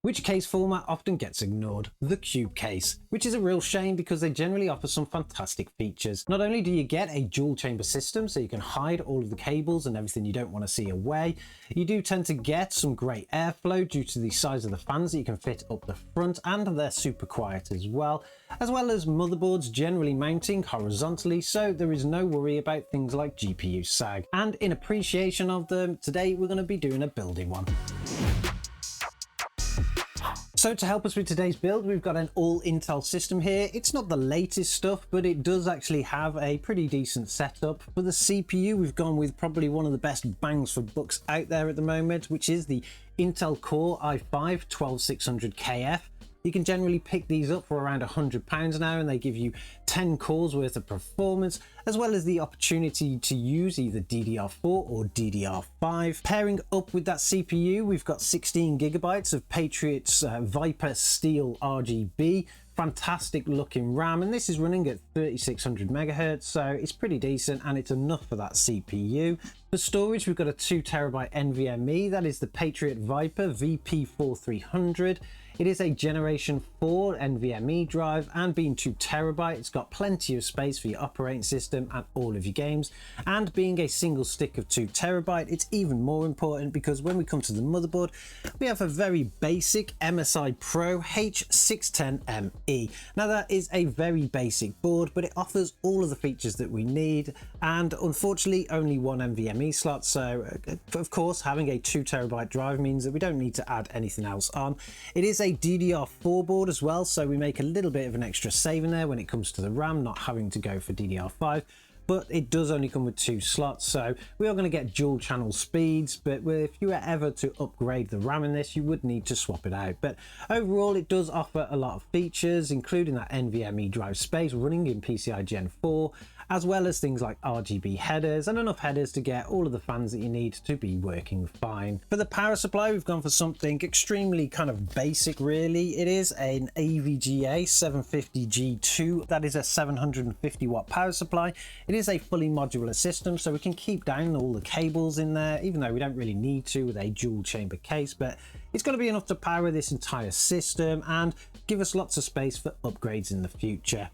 Which case format often gets ignored? The cube case, which is a real shame because they generally offer some fantastic features. Not only do you get a dual chamber system so you can hide all of the cables and everything you don't want to see away, you do tend to get some great airflow due to the size of the fans that you can fit up the front, and they're super quiet as well as motherboards generally mounting horizontally, so there is no worry about things like GPU sag. And in appreciation of them, today we're going to be doing a building one. So to help us with today's build, we've got an all Intel system here. It's not the latest stuff, but it does actually have a pretty decent setup. For the CPU, we've gone with probably one of the best bangs for bucks out there at the moment, which is the Intel Core i5 12600KF. You can generally pick these up for around £100 now, and they give you 10 cores worth of performance, as well as the opportunity to use either DDR4 or DDR5. Pairing up with that CPU, we've got 16 gigabytes of Patriot's Viper Steel RGB. Fantastic looking RAM, and this is running at 3600 megahertz, so it's pretty decent and it's enough for that CPU. For storage, we've got a 2TB NVMe, that is the Patriot Viper VP4300. It is a Generation 4 NVMe drive, and being 2TB, it's got plenty of space for your operating system and all of your games. And being a single stick of 2TB, it's even more important because when we come to the motherboard, we have a very basic MSI Pro H610ME. Now that is a very basic board, but it offers all of the features that we need, and unfortunately only one NVMe slot, so of course having a 2TB drive means that we don't need to add anything else on. It is a DDR4 board as well, so we make a little bit of an extra saving there when it comes to the RAM, not having to go for DDR5. But it does only come with 2 slots, so we are going to get dual channel speeds, but if you were ever to upgrade the RAM in this, you would need to swap it out. But overall, it does offer a lot of features, including that NVMe drive space running in PCI Gen 4, as well as things like RGB headers and enough headers to get all of the fans that you need to be working fine. For the power supply, we've gone for something extremely kind of basic really. It is an EVGA 750G2. That is a 750 watt power supply. It is a fully modular system, so we can keep down all the cables in there, even though we don't really need to with a dual chamber case, but it's going to be enough to power this entire system and give us lots of space for upgrades in the future.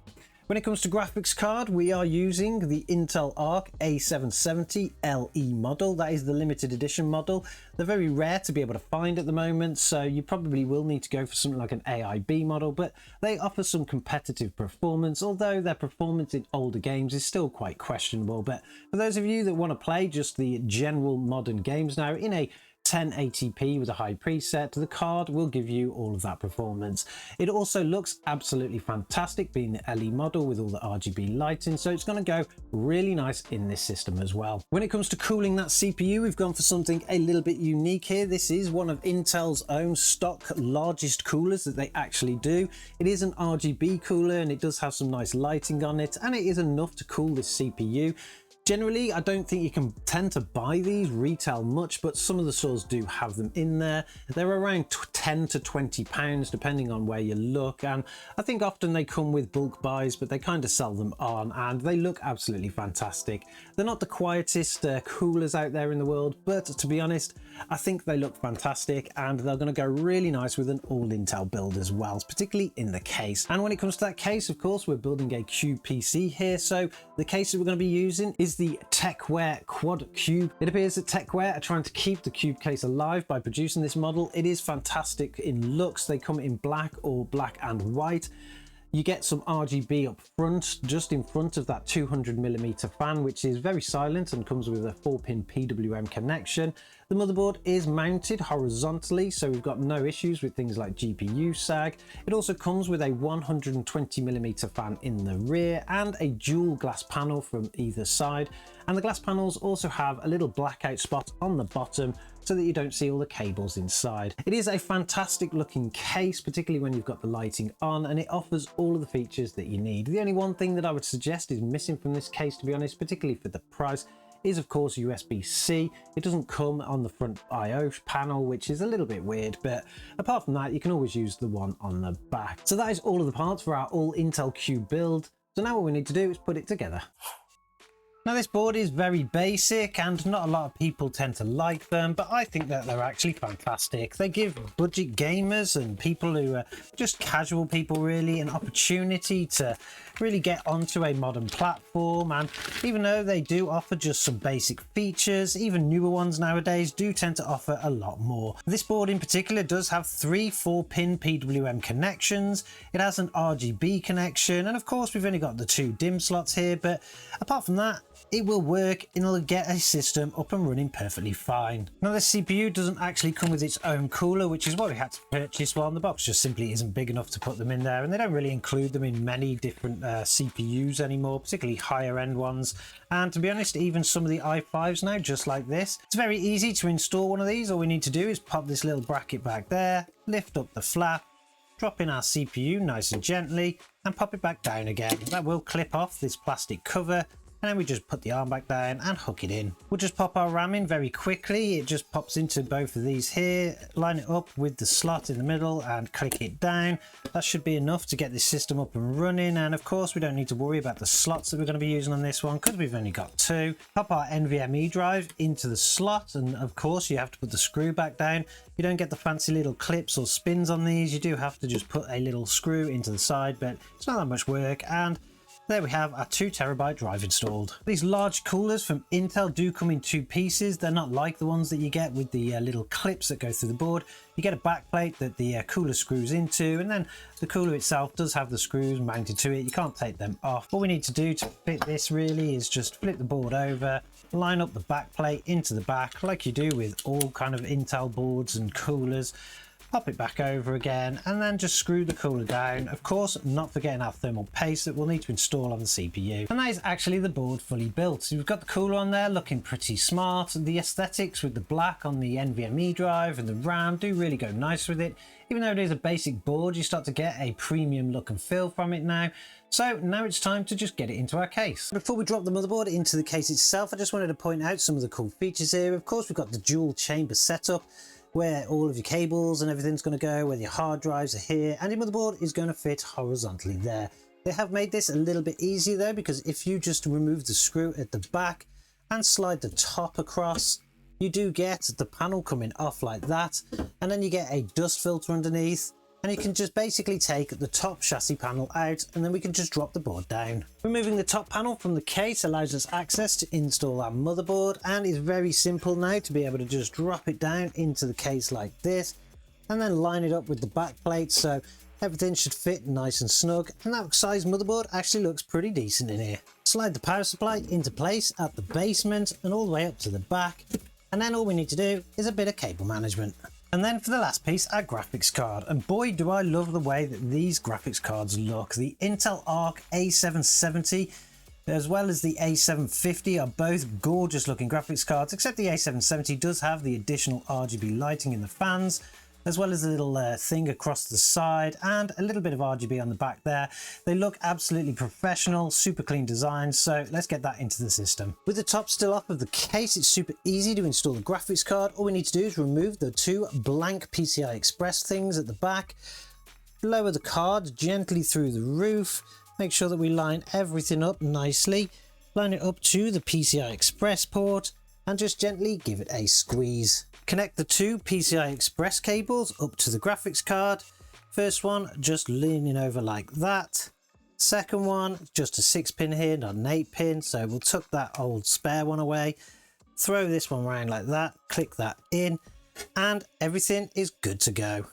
When it comes to graphics card, we are using the Intel Arc A770 LE model. That is the limited edition model. They're very rare to be able to find at the moment, so you probably will need to go for something like an AIB model, but they offer some competitive performance, although their performance in older games is still quite questionable. But for those of you that want to play just the general modern games now in a 1080p with a high preset, the card will give you all of that performance. It also looks absolutely fantastic being the LE model with all the RGB lighting, so it's going to go really nice in this system as well. When it comes to cooling that CPU, we've gone for something a little bit unique here. This is one of Intel's own stock largest coolers that they actually do. It is an RGB cooler and it does have some nice lighting on it, and it is enough to cool this CPU. Generally, I don't think you can tend to buy these retail much, but some of the stores do have them in there. They're around 10 to 20 pounds, depending on where you look. And I think often they come with bulk buys, but they kind of sell them on and they look absolutely fantastic. They're not the quietest coolers out there in the world, but to be honest, I think they look fantastic and they're going to go really nice with an all Intel build as well, particularly in the case. And when it comes to that case, of course, we're building a cube PC here. So the case that we're going to be using is the Tecware Quad Cube. It appears that Tecware are trying to keep the cube case alive by producing this model. It is fantastic in looks. They come in black or black and white. You get some RGB up front, just in front of that 200mm fan, which is very silent and comes with a 4-pin PWM connection. The motherboard is mounted horizontally, so we've got no issues with things like GPU sag. It also comes with a 120mm fan in the rear and a dual glass panel from either side. And the glass panels also have a little blackout spot on the bottom so that you don't see all the cables inside. It is a fantastic looking case, particularly when you've got the lighting on, and it offers all of the features that you need. The only one thing that I would suggest is missing from this case, to be honest, particularly for the price, is of course USB-C. It doesn't come on the front I/O panel, which is a little bit weird, but apart from that, you can always use the one on the back. So that is all of the parts for our all Intel Cube build. So now what we need to do is put it together. Now this board is very basic and not a lot of people tend to like them, but I think that they're actually fantastic. They give budget gamers and people who are just casual people really an opportunity to really get onto a modern platform, and even though they do offer just some basic features, even newer ones nowadays do tend to offer a lot more. This board in particular does have 3 4-pin PWM connections, it has an RGB connection, and of course we've only got the 2 DIMM slots here, but apart from that it will work and it'll get a system up and running perfectly fine. Now this CPU doesn't actually come with its own cooler, which is what we had to purchase. Well, the box just simply isn't big enough to put them in there, and they don't really include them in many different CPUs anymore, particularly higher end ones. And to be honest, even some of the i5s now, just like this. It's very easy to install one of these. All we need to do is pop this little bracket back there, lift up the flap, drop in our CPU nice and gently, and pop it back down again. That will clip off this plastic cover, and then we just put the arm back down and hook it in. We'll just pop our RAM in very quickly. It just pops into both of these here, line it up with the slot in the middle and click it down. That should be enough to get this system up and running, and of course we don't need to worry about the slots that we're going to be using on this one because we've only got 2. Pop our NVMe drive into the slot, and of course you have to put the screw back down. You don't get the fancy little clips or spins on these, you do have to just put a little screw into the side, but it's not that much work. And there we have our 2TB drive installed. These large coolers from Intel do come in 2 pieces. They're not like the ones that you get with the little clips that go through the board. You get a back plate that the cooler screws into, and then the cooler itself does have the screws mounted to it. You can't take them off. What we need to do to fit this really is just flip the board over, line up the back plate into the back like you do with all kind of Intel boards and coolers. Pop it back over again, and then just screw the cooler down. Of course, not forgetting our thermal paste that we'll need to install on the CPU. And that is actually the board fully built. So we've got the cooler on there looking pretty smart. The aesthetics with the black on the NVMe drive and the RAM do really go nice with it. Even though it is a basic board, you start to get a premium look and feel from it now. So now it's time to just get it into our case. Before we drop the motherboard into the case itself, I just wanted to point out some of the cool features here. Of course, we've got the dual chamber setup, where all of your cables and everything's going to go, where your hard drives are here, and your motherboard is going to fit horizontally there. They have made this a little bit easier though, because if you just remove the screw at the back and slide the top across, you do get the panel coming off like that, and then you get a dust filter underneath, and you can just basically take the top chassis panel out, and then we can just drop the board down. Removing the top panel from the case allows us access to install our motherboard, and it's very simple now to be able to just drop it down into the case like this, and then line it up with the back plate so everything should fit nice and snug. And that size motherboard actually looks pretty decent in here. Slide the power supply into place at the basement and all the way up to the back, and then all we need to do is a bit of cable management. And then for the last piece, our graphics card. And boy, do I love the way that these graphics cards look. The Intel Arc A770 as well as the A750 are both gorgeous looking graphics cards, except the A770 does have the additional RGB lighting in the fans, as well as a little thing across the side and a little bit of RGB on the back there. They look absolutely professional, super clean design, so let's get that into the system. With the top still off of the case, it's super easy to install the graphics card. All we need to do is remove the 2 blank PCI Express things at the back, lower the card gently through the roof, make sure that we line everything up nicely, line it up to the PCI Express port, and just gently give it a squeeze. Connect the 2 PCI Express cables up to the graphics card. First one just leaning over like that. Second one, just a 6-pin here, not an 8-pin, so we'll tuck that old spare one away. Throw this one around like that, click that in, and everything is good to go.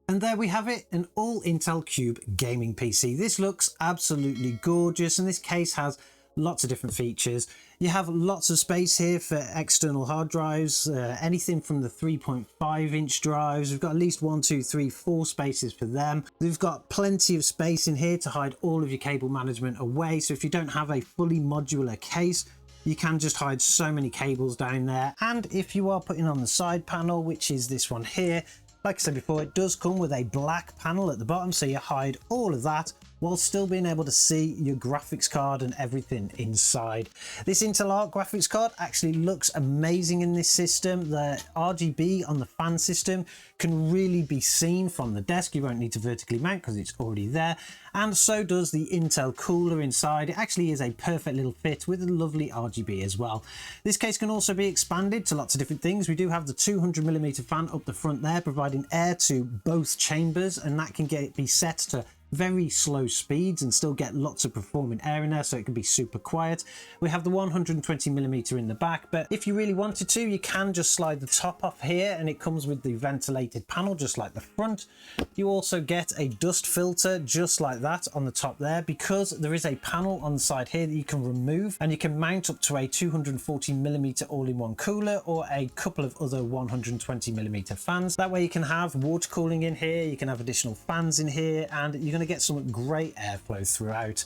And there we have it, an all Intel Cube gaming PC. This looks absolutely gorgeous, and this case has lots of different features. You have lots of space here for external hard drives, anything from the 3.5 inch drives. We've got at least 1, 2, 3, 4 spaces for them. We've got plenty of space in here to hide all of your cable management away. So if you don't have a fully modular case, you can just hide so many cables down there. And if you are putting on the side panel, which is this one here, like I said before, it does come with a black panel at the bottom, so you hide all of that while still being able to see your graphics card and everything inside. This Intel Arc graphics card actually looks amazing in this system. The RGB on the fan system can really be seen from the desk. You won't need to vertically mount because it's already there, and so does the Intel cooler inside. It actually is a perfect little fit with a lovely RGB as well. This case can also be expanded to lots of different things. We do have the 200mm fan up the front there, providing air to both chambers, and that can be set to very slow speeds and still get lots of performing air in there, so it can be super quiet. We have the 120mm in the back, but if you really wanted to, you can just slide the top off here, and it comes with the ventilated panel just like the front. You also get a dust filter just like that on the top there, because there is a panel on the side here that you can remove, and you can mount up to a 240mm all-in-one cooler or a couple of other 120mm fans. That way you can have water cooling in here, you can have additional fans in here, and you're going to get some great airflow throughout.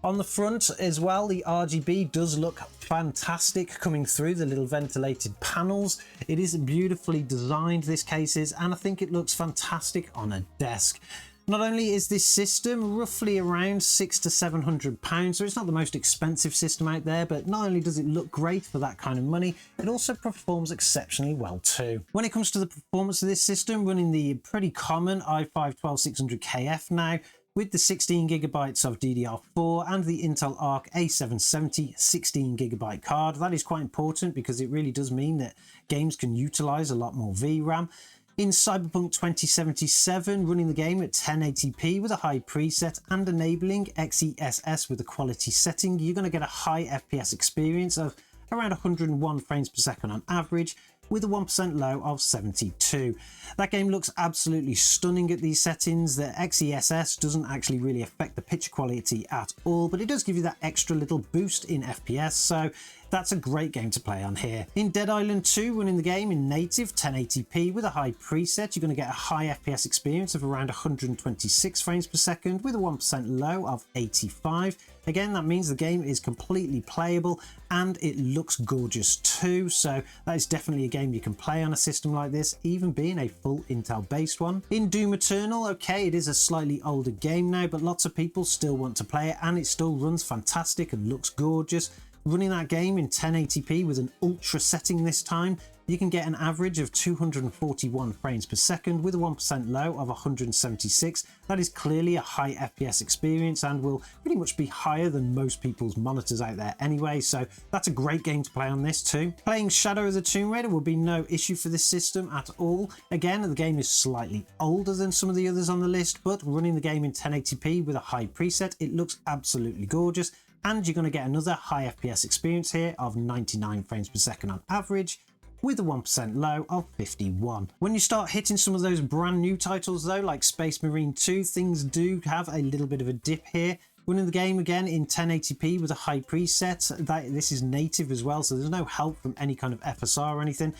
On the front as well, the RGB does look fantastic coming through the little ventilated panels. It is beautifully designed, this case is, and I think it looks fantastic on a desk. Not only is this system roughly around £600 to £700, so it's not the most expensive system out there, but not only does it look great for that kind of money, it also performs exceptionally well too. When it comes to the performance of this system, running the pretty common i5-12600KF now, with the 16GB of DDR4 and the Intel Arc A770 16GB card. That is quite important because it really does mean that games can utilize a lot more VRAM. In Cyberpunk 2077, running the game at 1080p with a high preset and enabling XeSS with a quality setting, you're going to get a high FPS experience of around 101 frames per second on average, with a 1% low of 72. That game looks absolutely stunning at these settings. The XeSS doesn't actually really affect the picture quality at all, but it does give you that extra little boost in FPS, so that's a great game to play on here. In Dead Island 2, running the game in native 1080p with a high preset, you're going to get a high FPS experience of around 126 frames per second with a 1% low of 85. Again, that means the game is completely playable and it looks gorgeous too, so that is definitely a game you can play on a system like this, even being a full Intel based one. In Doom Eternal, okay, it is a slightly older game now, but lots of people still want to play it and it still runs fantastic and looks gorgeous. Running that game in 1080p with an ultra setting this time, you can get an average of 241 frames per second with a 1% low of 176. That is clearly a high FPS experience and will pretty much be higher than most people's monitors out there anyway, so that's a great game to play on this too. Playing Shadow of the Tomb Raider will be no issue for this system at all. Again, the game is slightly older than some of the others on the list, but running the game in 1080p with a high preset, it looks absolutely gorgeous. And you're going to get another high FPS experience here of 99 frames per second on average, with a 1% low of 51. When you start hitting some of those brand new titles though, like Space Marine 2, things do have a little bit of a dip here. Running the game again in 1080p with a high preset, this is native as well, so there's no help from any kind of FSR or anything.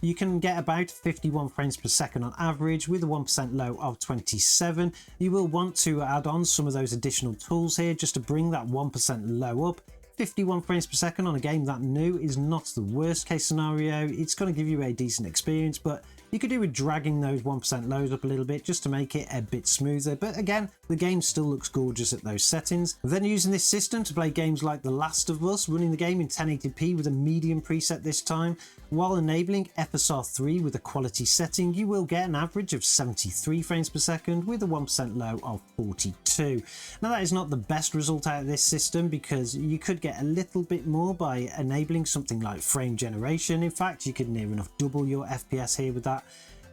You can get about 51 frames per second on average with a 1% low of 27. You will want to add on some of those additional tools here just to bring that 1% low up. 51 frames per second on a game that new is not the worst case scenario. It's going to give you a decent experience, but you could do with dragging those 1% lows up a little bit just to make it a bit smoother. But again, the game still looks gorgeous at those settings. Then using this system to play games like The Last of Us, running the game in 1080p with a medium preset this time, while enabling FSR 3 with a quality setting, you will get an average of 73 frames per second with a 1% low of 42. Now that is not the best result out of this system because you could get a little bit more by enabling something like frame generation. In fact, you could near enough double your FPS here with that.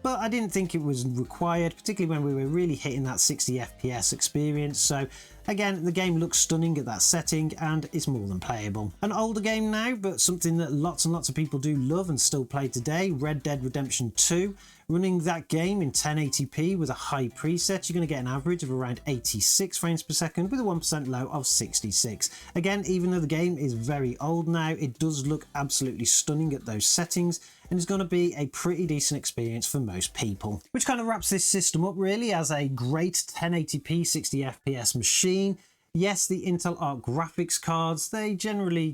But I didn't think it was required, particularly when we were really hitting that 60 FPS experience. So again, the game looks stunning at that setting and it's more than playable. An older game now, but something that lots and lots of people do love and still play today, Red Dead Redemption 2. Running that game in 1080p with a high preset, you're going to get an average of around 86 frames per second with a 1% low of 66. Again, even though the game is very old now, it does look absolutely stunning at those settings and is going to be a pretty decent experience for most people. Which kind of wraps this system up really as a great 1080p 60 FPS machine. Yes, the Intel Arc graphics cards, they generally,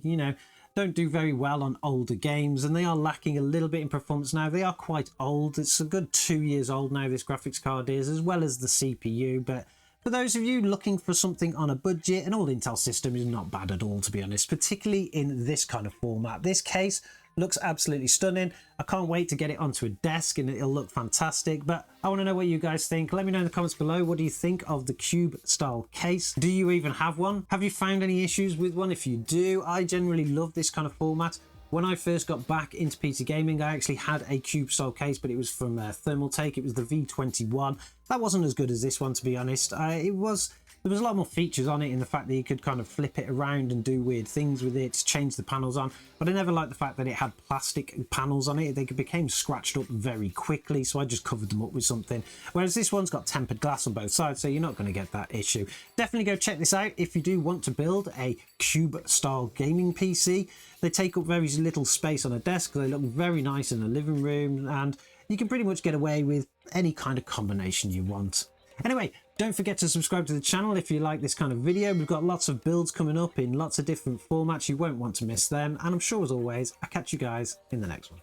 don't do very well on older games and they are lacking a little bit in performance now. They are quite old. It's a good 2 years old now, this graphics card is, as well as the CPU, but For those of you looking for something on a budget, an all Intel system is not bad at all, to be honest, particularly in this kind of format. This case looks absolutely stunning. I can't wait to get it onto a desk and it'll look fantastic, but I want to know what you guys think. Let me know in the comments below. What do you think of the cube style case? Do you even have one? Have you found any issues with one? If you do, I generally love this kind of format. When I first got back into PC gaming, I actually had a cube style case, but it was from Thermaltake. It was the V21. That wasn't as good as this one, to be honest. There was a lot more features on it in the fact that you could kind of flip it around and do weird things with it, change the panels on, but I never liked the fact that it had plastic panels on it. They became scratched up very quickly, so I just covered them up with something. Whereas this one's got tempered glass on both sides, so you're not going to get that issue. Definitely go check this out if you do want to build a cube style gaming PC. They take up very little space on a desk, they look very nice in the living room, and you can pretty much get away with any kind of combination you want. Anyway, don't forget to subscribe to the channel if you like this kind of video. We've got lots of builds coming up in lots of different formats. You won't want to miss them. And I'm sure, as always, I'll catch you guys in the next one.